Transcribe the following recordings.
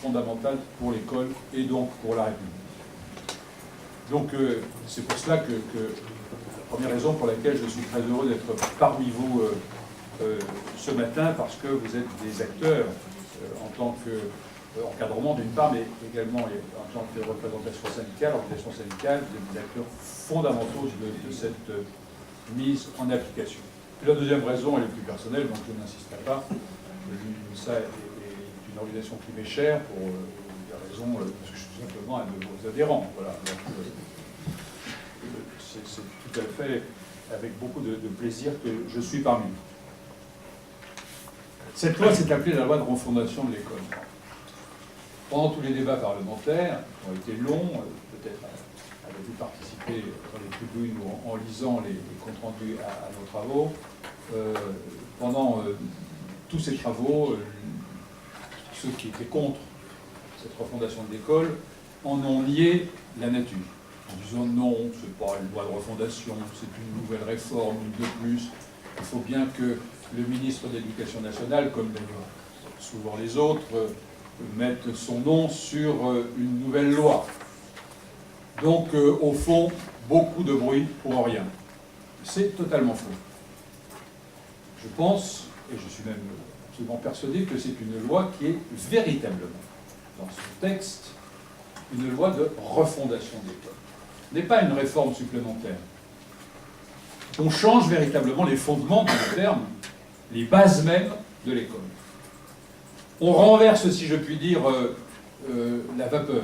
fondamentale pour l'école et donc pour la République. Donc c'est pour cela que la première raison pour laquelle je suis très heureux d'être parmi vous ce matin, parce que vous êtes des acteurs en tant qu'encadrement d'une part, mais également en tant que représentation syndicale, organisation syndicale, vous êtes des acteurs fondamentaux de cette mise en application. Et la deuxième raison, elle est plus personnelle, donc je n'insiste pas. Ça est une organisation qui m'est chère pour des raisons, parce que je suis simplement un de vos adhérents. Voilà. C'est tout à fait avec beaucoup de plaisir que je suis parmi vous. Cette loi s'est appelée la loi de refondation de l'école. Pendant tous les débats parlementaires, qui ont été longs, peut-être avez-vous participé dans les tribunes ou en lisant les comptes rendus à nos travaux, pendant tous ces travaux, ceux qui étaient contre cette refondation de l'école en ont nié la nature, en disant non, c'est pas une loi de refondation, c'est une nouvelle réforme, une de plus. Il faut bien que le ministre de l'Éducation nationale, comme d'ailleurs souvent les autres, mette son nom sur une nouvelle loi. Donc, au fond, beaucoup de bruit pour rien. C'est totalement faux. Je pense, et je suis même absolument persuadé, que c'est une loi qui est véritablement, dans ce texte, une loi de refondation de l'école. Ce n'est pas une réforme supplémentaire. On change véritablement les fondements du terme, les bases mêmes de l'école. On renverse, si je puis dire, la vapeur.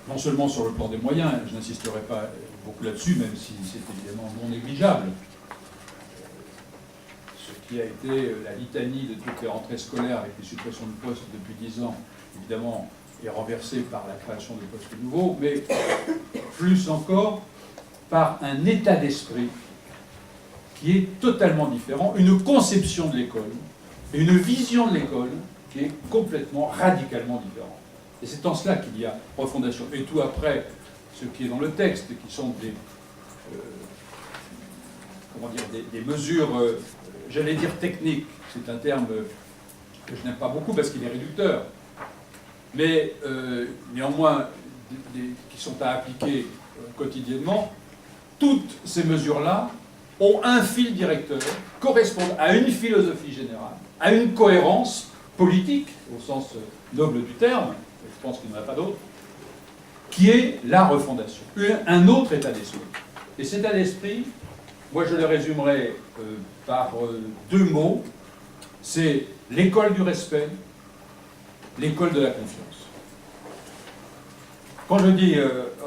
Non seulement sur le plan des moyens, je n'insisterai pas beaucoup là-dessus, même si c'est évidemment non négligeable. Ce qui a été la litanie de toutes les rentrées scolaires avec les suppressions de postes depuis 10 ans, évidemment, est renversé par la création de postes nouveaux, mais plus encore par un état d'esprit qui est totalement différent, une conception de l'école et une vision de l'école qui est complètement, radicalement différente. Et c'est en cela qu'il y a refondation. Et tout après, ce qui est dans le texte, qui sont des mesures, j'allais dire techniques, c'est un terme que je n'aime pas beaucoup parce qu'il est réducteur, mais néanmoins qui sont à appliquer quotidiennement. Toutes ces mesures-là ont un fil directeur, correspondent à une philosophie générale, à une cohérence politique, au sens noble du terme, et je pense qu'il n'y en a pas d'autre, qui est la refondation, un autre état d'esprit. Et cet état d'esprit, moi je le résumerai par deux mots, c'est l'école du respect, l'école de la confiance. Quand je dis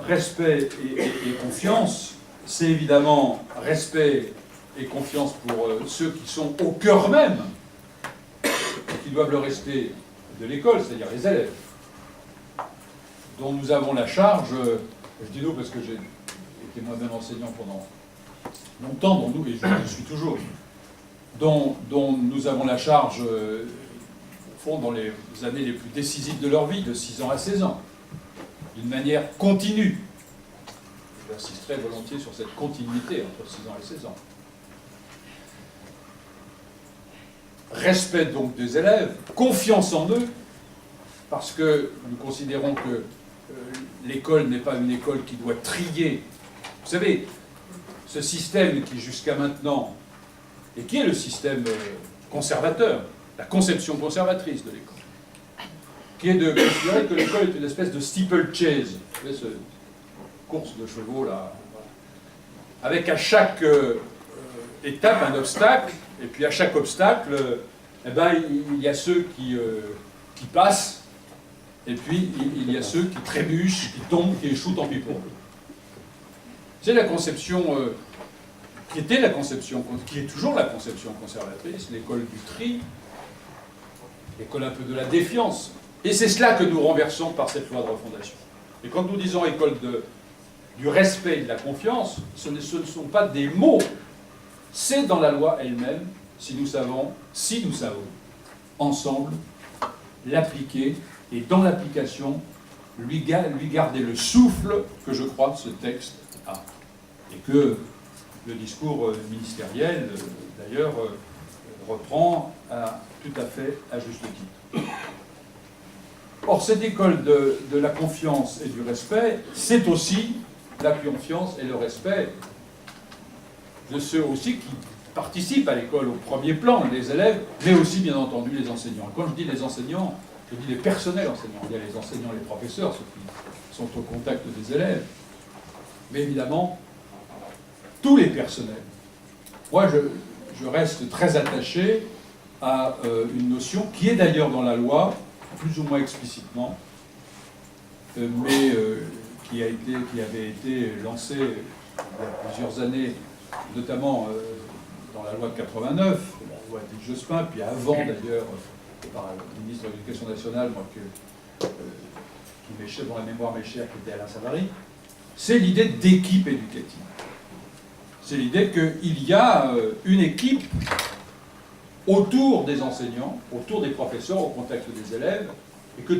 respect et confiance, c'est évidemment respect et confiance pour ceux qui sont au cœur même, qui doivent le respect de l'école, c'est-à-dire les élèves, dont nous avons la charge, je dis nous parce que j'ai été moi-même enseignant pendant longtemps, dont nous, et je suis toujours, dont nous avons la charge, au fond, dans les années les plus décisives de leur vie, de 6 ans à 16 ans, d'une manière continue. J'insisterai volontiers sur cette continuité entre 6 ans et 16 ans. Respect donc des élèves, confiance en eux, parce que nous considérons que l'école n'est pas une école qui doit trier. Vous savez, ce système qui jusqu'à maintenant, et qui est le système conservateur, la conception conservatrice de l'école, qui est de considérer que l'école est une espèce de steeplechase, vous savez, cette course de chevaux là, avec à chaque étape un obstacle, et puis à chaque obstacle, eh ben, il y a ceux qui passent, et puis il y a ceux qui trébuchent, qui tombent, qui échouent, tant pis pour eux. C'est la conception qui était la conception, qui est toujours la conception conservatrice, l'école du tri, l'école un peu de la défiance. Et c'est cela que nous renversons par cette loi de refondation. Et quand nous disons école du respect et de la confiance, ce ne sont pas des mots, c'est dans la loi elle-même, si nous savons, ensemble, l'appliquer, et dans l'application, lui garder le souffle que je crois que ce texte a. Et que le discours ministériel, d'ailleurs, reprend tout à fait à juste titre. Or, cette école de la confiance et du respect, c'est aussi la confiance et le respect de ceux aussi qui participent à l'école au premier plan, les élèves, mais aussi, bien entendu, les enseignants. Et quand je dis les enseignants, je dis les personnels enseignants. Il y a les enseignants, les professeurs, ceux qui sont au contact des élèves, mais évidemment, tous les personnels. Moi, je reste très attaché à une notion qui est d'ailleurs dans la loi, plus ou moins explicitement, mais qui avait été lancée il y a plusieurs années, notamment dans la loi de 89, la loi Edith Jospin, puis avant d'ailleurs par le ministre de l'Éducation nationale, moi qui m'échappe dans la mémoire mes chers, qui était Alain Savary, c'est l'idée d'équipe éducative. C'est l'idée qu'il y a une équipe autour des enseignants, autour des professeurs, au contact des élèves, et que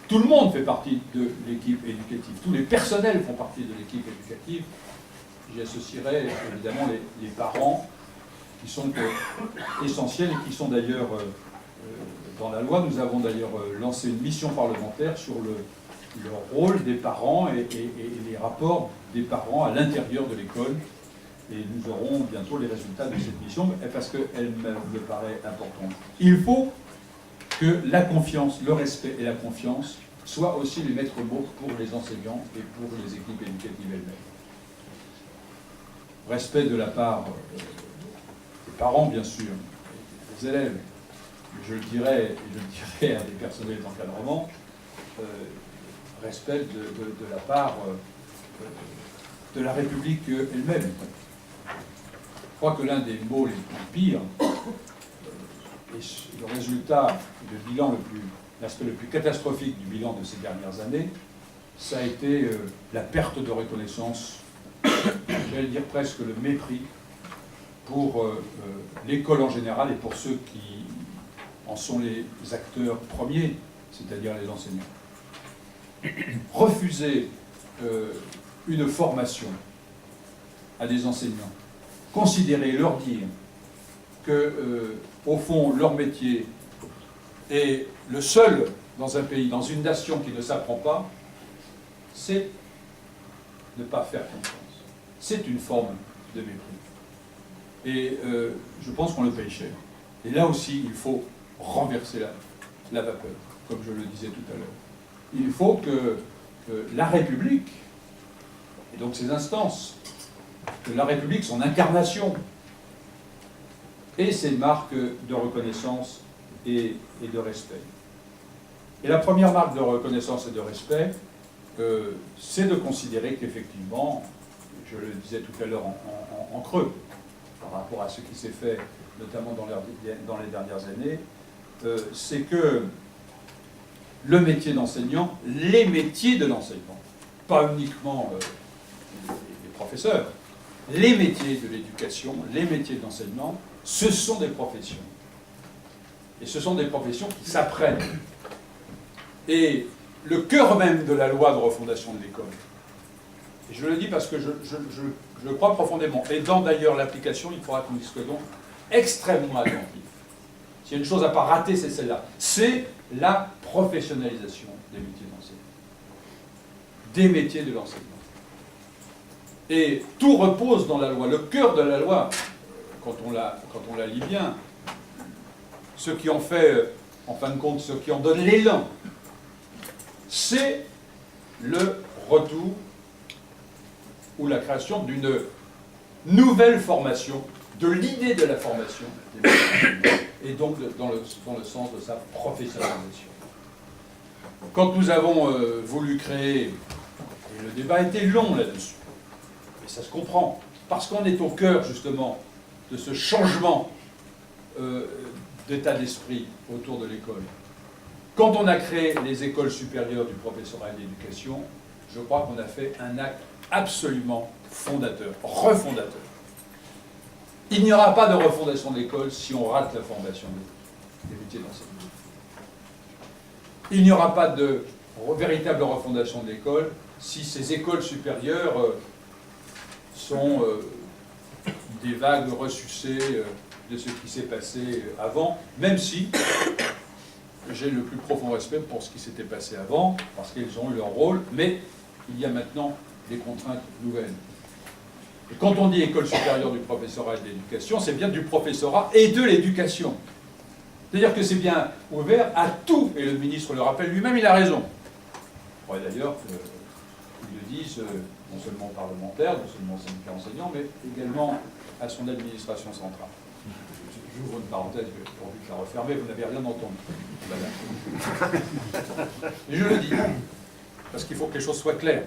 tout le monde fait partie de l'équipe éducative. Tous les personnels font partie de l'équipe éducative. J'y associerai évidemment les parents, qui sont essentiels et qui sont d'ailleurs, dans la loi, nous avons d'ailleurs lancé une mission parlementaire sur le rôle des parents et les rapports des parents à l'intérieur de l'école. Et nous aurons bientôt les résultats de cette mission, parce qu'elle me paraît importante. Il faut que la confiance, le respect et la confiance soient aussi les maîtres mots pour les enseignants et pour les équipes éducatives elles-mêmes. Respect de la part des parents, bien sûr, des élèves, mais je le dirais à des personnels d'encadrement, respect de la part de la République elle-même. Je crois que l'un des mots les plus pires, et le résultat, le bilan l'aspect le plus catastrophique du bilan de ces dernières années, ça a été la perte de reconnaissance, j'allais dire presque le mépris pour l'école en général et pour ceux qui en sont les acteurs premiers, c'est-à-dire les enseignants. Refuser une formation à des enseignants, considérer, leur dire que, au fond, leur métier est le seul dans un pays, dans une nation qui ne s'apprend pas, c'est ne pas faire confiance. C'est une forme de mépris. Et je pense qu'on le paye cher. Et là aussi, il faut renverser la vapeur, comme je le disais tout à l'heure. Il faut que la République, et donc ses instances, que la République, son incarnation, ait ses marques de reconnaissance et de respect. Et la première marque de reconnaissance et de respect, c'est de considérer qu'effectivement, je le disais tout à l'heure en creux, par rapport à ce qui s'est fait notamment dans les dernières années, c'est que le métier d'enseignant, les métiers de l'enseignement, pas uniquement les professeurs, les métiers de l'éducation, les métiers de l'enseignement, ce sont des professions. Et ce sont des professions qui s'apprennent. Et le cœur même de la loi de refondation de l'école, et je le dis parce que je le crois profondément, et dans d'ailleurs l'application, il faudra qu'on y soit donc extrêmement attentif. S'il y a une chose à ne pas rater, c'est celle-là. C'est la professionnalisation des métiers d'enseignement. Des métiers de l'enseignement. Et tout repose dans la loi. Le cœur de la loi, quand on la lit bien, ce qui en fait, en fin de compte, ce qui en donne l'élan, c'est le retour ou la création d'une nouvelle formation, de l'idée de la formation, et donc dans le sens de sa professionnalisation. Quand nous avons voulu créer, et le débat était long là-dessus, et ça se comprend, parce qu'on est au cœur justement de ce changement d'état d'esprit autour de l'école. Quand on a créé les écoles supérieures du professorat et de l'éducation, je crois qu'on a fait un acte absolument fondateur, refondateur. Il n'y aura pas de refondation de l'école si on rate la formation des métiers d'enseignement. Il n'y aura pas de véritable refondation de l'école si ces écoles supérieures sont des vagues ressucées de ce qui s'est passé avant, même si j'ai le plus profond respect pour ce qui s'était passé avant, parce qu'ils ont eu leur rôle, mais il y a maintenant des contraintes nouvelles. Et quand on dit école supérieure du professorat et de l'éducation, c'est bien du professorat et de l'éducation. C'est-à-dire que c'est bien ouvert à tout, et le ministre le rappelle lui-même, il a raison. Bon, d'ailleurs, ils le disent non seulement aux parlementaires, non seulement aux syndicats enseignants, mais également à son administration centrale. J'ouvre une parenthèse, pour vite la refermer, vous n'avez rien entendu. Voilà. Et je le dis, parce qu'il faut que les choses soient claires.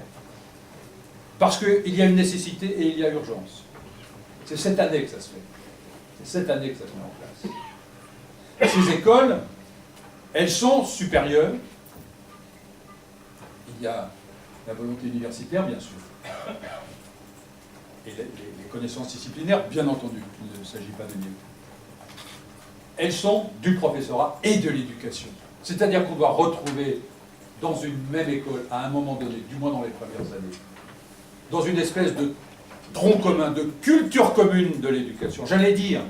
Parce qu'il y a une nécessité et il y a urgence. C'est cette année que ça se fait. C'est cette année que ça se met en place. Ces écoles, elles sont supérieures. Il y a la volonté universitaire, bien sûr. Et les connaissances disciplinaires, bien entendu. Il ne s'agit pas de nier. Elles sont du professorat et de l'éducation. C'est-à-dire qu'on doit retrouver dans une même école, à un moment donné, du moins dans les premières années, dans une espèce de tronc commun, de culture commune de l'éducation, j'allais dire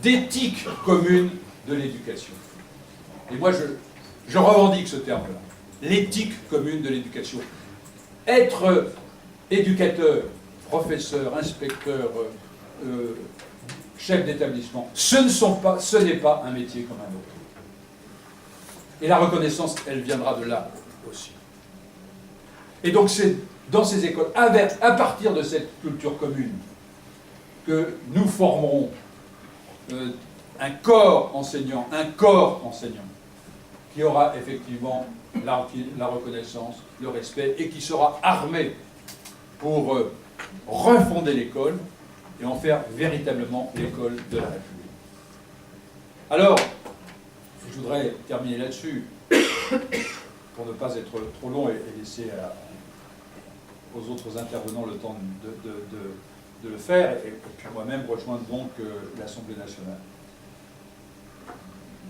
d'éthique commune de l'éducation. Et moi, je revendique ce terme-là, l'éthique commune de l'éducation. Être éducateur, professeur, inspecteur, chef d'établissement, ce n'est pas un métier comme un autre. Et la reconnaissance, elle viendra de là aussi. Et donc c'est dans ces écoles, à partir de cette culture commune, que nous formerons un corps enseignant, qui aura effectivement la reconnaissance, le respect, et qui sera armé pour refonder l'école et en faire véritablement l'école de la République. Alors, je voudrais terminer là-dessus, pour ne pas être trop long et laisser aux autres intervenants le temps de le faire, et puis moi-même rejoindre donc l'Assemblée nationale.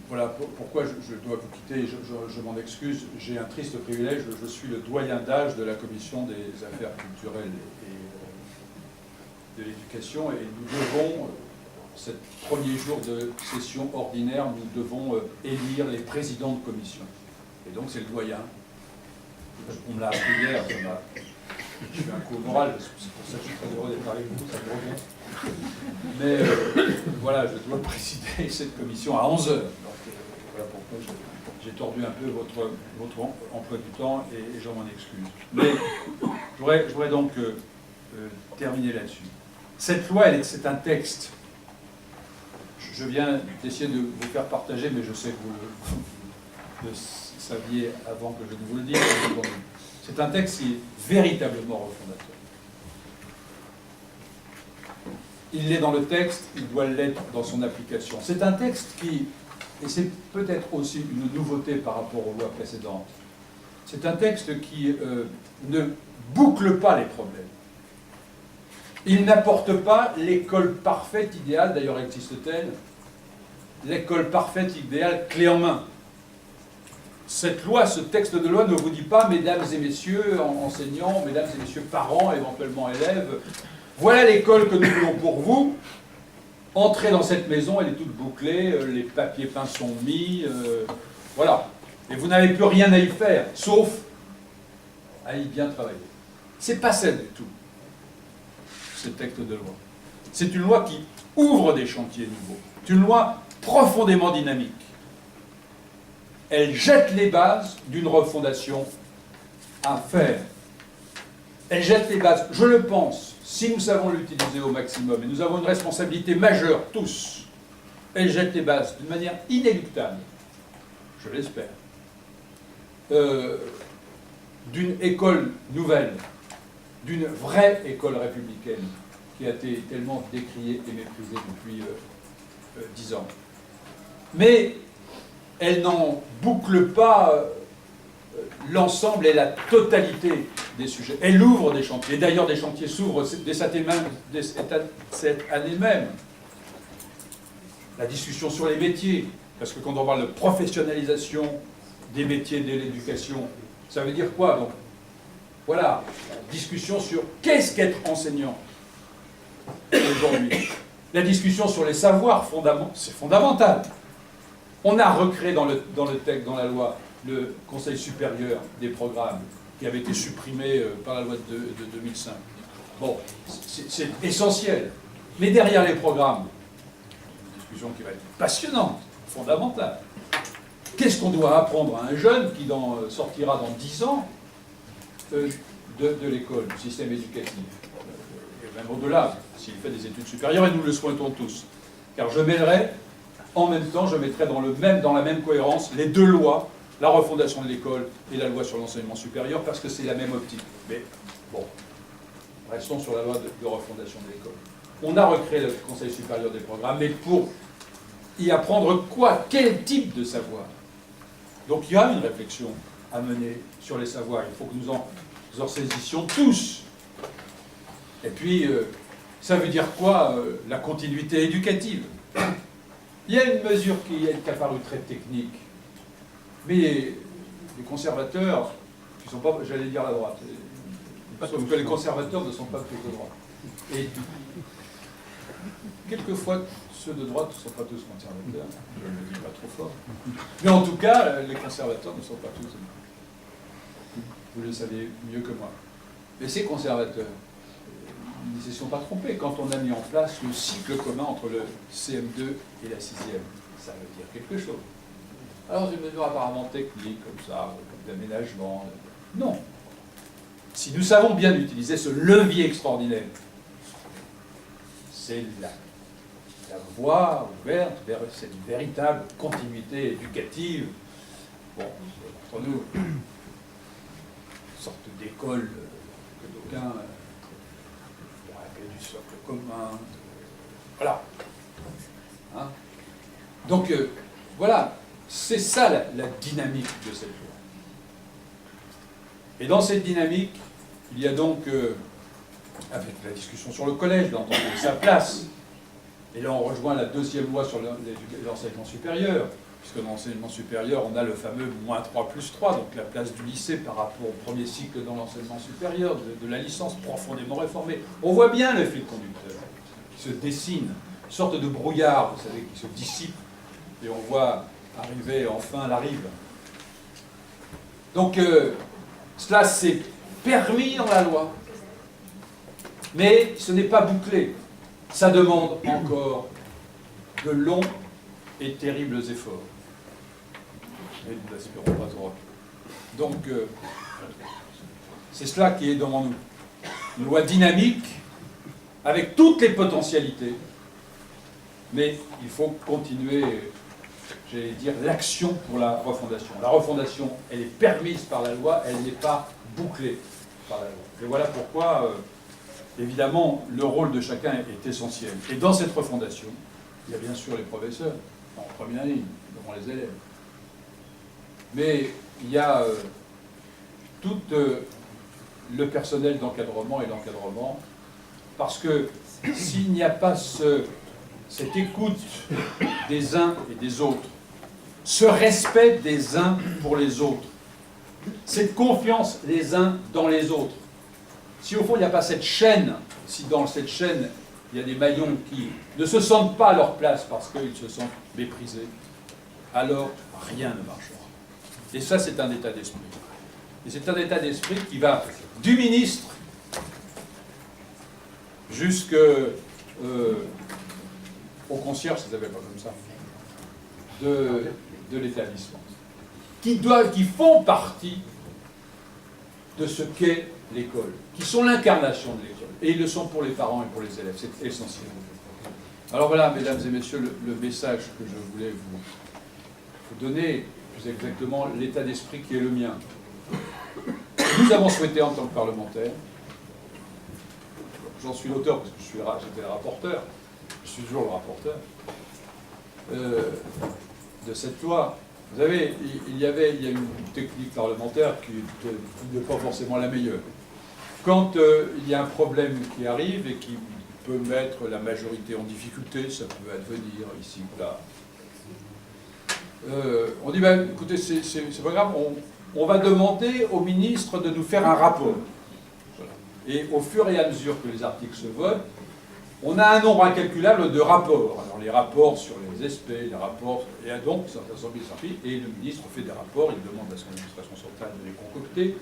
Voilà pourquoi je dois vous quitter, je m'en excuse, j'ai un triste privilège, je suis le doyen d'âge de la Commission des affaires culturelles et de l'éducation, et nous devons, ce premier jour de session ordinaire, nous devons élire les présidents de commission. Et donc c'est le doyen. On me l'a appris hier, je fais un coup moral, c'est pour ça que je suis très heureux d'être avec vous, ça me revient. Mais voilà, je dois présider cette commission à 11h. Voilà pourquoi j'ai tordu un peu votre emploi du temps et j'en m'en excuse. Mais je voudrais donc terminer là-dessus. Cette loi, c'est un texte. Je viens d'essayer de vous faire partager, mais je sais que vous le saviez avant que je ne vous le dise. C'est un texte qui est véritablement refondateur. Il l'est dans le texte, il doit l'être dans son application. C'est un texte qui, et c'est peut-être aussi une nouveauté par rapport aux lois précédentes, c'est un texte qui ne boucle pas les problèmes. Il n'apporte pas l'école parfaite, idéale, d'ailleurs existe-t-elle, l'école parfaite, idéale, clé en main. Cette loi, ce texte de loi ne vous dit pas, mesdames et messieurs enseignants, mesdames et messieurs parents, éventuellement élèves, voilà l'école que nous voulons pour vous. Entrez dans cette maison, elle est toute bouclée, les papiers peints sont mis, voilà. Et vous n'avez plus rien à y faire, sauf à y bien travailler. C'est pas ça du tout, ce texte de loi. C'est une loi qui ouvre des chantiers nouveaux. C'est une loi profondément dynamique. Elle jette les bases d'une refondation à faire. Elle jette les bases, je le pense, si nous savons l'utiliser au maximum, et nous avons une responsabilité majeure, tous, elle jette les bases d'une manière inéluctable, je l'espère, d'une école nouvelle, d'une vraie école républicaine, qui a été tellement décriée et méprisée depuis 10 ans. Mais elle n'en boucle pas l'ensemble et la totalité des sujets. Elle ouvre des chantiers. D'ailleurs, des chantiers s'ouvrent dès cette année même. La discussion sur les métiers, parce que quand on parle de professionnalisation des métiers de l'éducation, ça veut dire quoi donc? Voilà, la discussion sur qu'est-ce qu'être enseignant aujourd'hui. La discussion sur les savoirs fondamentaux, c'est fondamental. On a recréé dans le texte, dans la loi, le Conseil supérieur des programmes, qui avait été supprimé par la loi de 2005. Bon, c'est essentiel. Mais derrière les programmes, une discussion qui va être passionnante, fondamentale. Qu'est-ce qu'on doit apprendre à un jeune qui sortira dans 10 ans de l'école, du système éducatif, et même au-delà, s'il fait des études supérieures, et nous le souhaitons tous. Car je mêlerai, en même temps, je mettrai dans la même cohérence les deux lois, la refondation de l'école et la loi sur l'enseignement supérieur, parce que c'est la même optique. Mais bon, restons sur la loi de refondation de l'école. On a recréé le Conseil supérieur des programmes, mais pour y apprendre quoi? Quel type de savoir? Donc il y a une réflexion à mener sur les savoirs. Il faut que nous en saisissions tous. Et puis, ça veut dire quoi, la continuité éducative? Il y a une mesure qui est apparue très technique, mais les conservateurs, qui ne sont pas, j'allais dire, la droite, sauf que les conservateurs ne sont pas plutôt de droite. Et quelquefois, ceux de droite ne sont pas tous conservateurs, je ne le dis pas trop fort. Mais en tout cas, les conservateurs ne sont pas tous. Vous le savez mieux que moi. Mais ces conservateurs, ils ne se sont pas trompés quand on a mis en place le cycle commun entre le CM2 et la 6e. Ça veut dire quelque chose. Alors, c'est une mesure apparemment technique, comme ça, comme d'aménagement. Non. Si nous savons bien utiliser ce levier extraordinaire, c'est la voie ouverte vers cette véritable continuité éducative. Bon, entre nous, une sorte d'école que d'aucuns du socle commun. Voilà. Hein? Donc, voilà. C'est ça la dynamique de cette loi. Et dans cette dynamique, il y a donc, avec la discussion sur le collège, bien entendu, sa place. Et là, on rejoint la deuxième loi sur l'enseignement supérieur, puisque dans l'enseignement supérieur, on a le fameux -3+3, donc la place du lycée par rapport au premier cycle dans l'enseignement supérieur, de la licence profondément réformée. On voit bien le fil conducteur qui se dessine, une sorte de brouillard, vous savez, qui se dissipe, et on voit arriver enfin la rive. Donc, cela s'est permis dans la loi, mais ce n'est pas bouclé. Ça demande encore de longs et terribles efforts. Et nous n'aspirons pas trop. Donc, c'est cela qui est devant nous. Une loi dynamique, avec toutes les potentialités, mais il faut continuer, j'allais dire, l'action pour la refondation. La refondation, elle est permise par la loi, elle n'est pas bouclée par la loi. Et voilà pourquoi, évidemment, le rôle de chacun est essentiel. Et dans cette refondation, il y a bien sûr les professeurs, en première ligne, devant les élèves. Mais il y a tout le personnel d'encadrement et l'encadrement, parce que s'il n'y a pas cette écoute des uns et des autres, ce respect des uns pour les autres, cette confiance les uns dans les autres, si au fond il n'y a pas cette chaîne, si dans cette chaîne il y a des maillons qui ne se sentent pas à leur place parce qu'ils se sentent méprisés, alors rien ne marchera. Et ça, c'est un état d'esprit. Et c'est un état d'esprit qui va du ministre jusqu'au concierge, ça ne s'appelle pas comme ça, de l'établissement, qui font partie de ce qu'est l'école, qui sont l'incarnation de l'école. Et ils le sont pour les parents et pour les élèves, c'est essentiel. Alors voilà, mesdames et messieurs, le message que je voulais vous donner, plus exactement l'état d'esprit qui est le mien. Nous avons souhaité, en tant que parlementaires, j'en suis l'auteur parce que j'étais le rapporteur, je suis toujours le rapporteur, de cette loi. Vous savez, il y a une technique parlementaire qui n'est pas forcément la meilleure. Quand il y a un problème qui arrive et qui peut mettre la majorité en difficulté, ça peut advenir ici ou là. On dit, ben, écoutez, c'est pas grave, on va demander au ministre de nous faire un rapport. Voilà. Et au fur et à mesure que les articles se votent, On a un nombre incalculable de rapports. Alors les rapports sur les SP, les rapports, et donc et le ministre fait des rapports, il demande à son administration centrale de les concocter.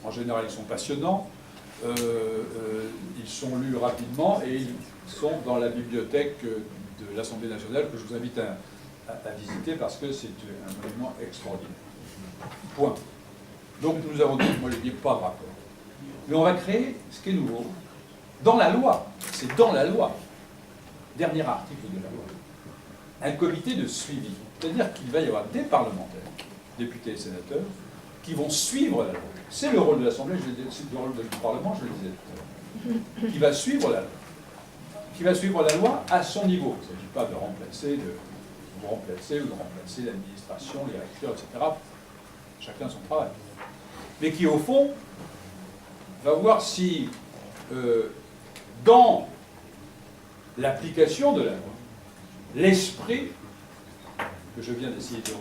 En général, ils sont passionnants, ils sont lus rapidement et ils sont dans la bibliothèque de l'Assemblée nationale que je vous invite à visiter parce que c'est un monument extraordinaire. Point. Donc nous avons dit, moi je dis pas de rapport. Mais on va créer ce qui est nouveau. Dans la loi, c'est dans la loi, dernier article de la loi, un comité de suivi. C'est-à-dire qu'il va y avoir des parlementaires, députés et sénateurs, qui vont suivre la loi. C'est le rôle de l'Assemblée, c'est le rôle du Parlement, je le disais tout à l'heure. Qui va suivre la loi. Qui va suivre la loi à son niveau. Il ne s'agit pas de remplacer ou de remplacer l'administration, les recteurs, etc. Chacun son travail. Mais qui, au fond, va voir si, dans l'application de la loi, l'esprit que je viens d'essayer de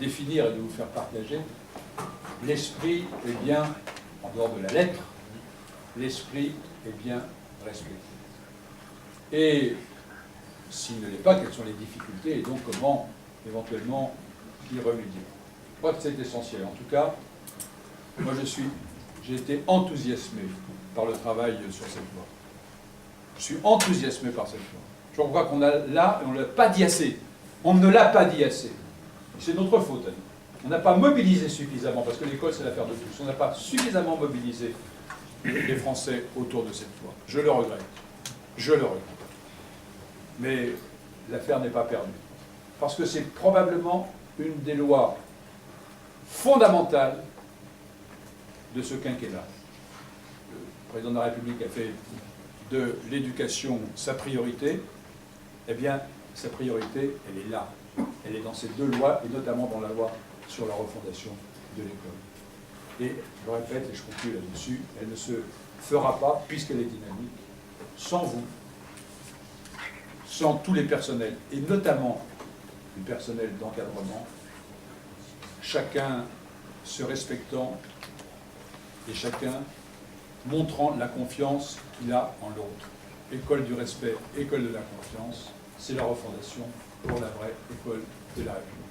définir et de vous faire partager, l'esprit est bien, en dehors de la lettre, l'esprit est bien respecté. Et s'il ne l'est pas, quelles sont les difficultés et donc comment éventuellement y remédier. Je crois que c'est essentiel. En tout cas, moi j'ai été enthousiasmé par le travail sur cette loi. Je suis enthousiasmé par cette loi. Je crois qu'on a là, et on ne l'a pas dit assez. On ne l'a pas dit assez. C'est notre faute. On n'a pas mobilisé suffisamment, parce que l'école c'est l'affaire de tous. On n'a pas suffisamment mobilisé les Français autour de cette loi. Je le regrette. Je le regrette. Mais l'affaire n'est pas perdue. Parce que c'est probablement une des lois fondamentales de ce quinquennat. Le président de la République a fait de l'éducation sa priorité. Eh bien, sa priorité, elle est là. Elle est dans ces deux lois, et notamment dans la loi sur la refondation de l'école. Et, je le répète, et je conclue là-dessus, elle ne se fera pas, puisqu'elle est dynamique, sans vous, sans tous les personnels, et notamment le personnel d'encadrement, chacun se respectant et chacun montrant la confiance qu'il a en l'autre. École du respect, école de la confiance, c'est la refondation pour la vraie école de la République.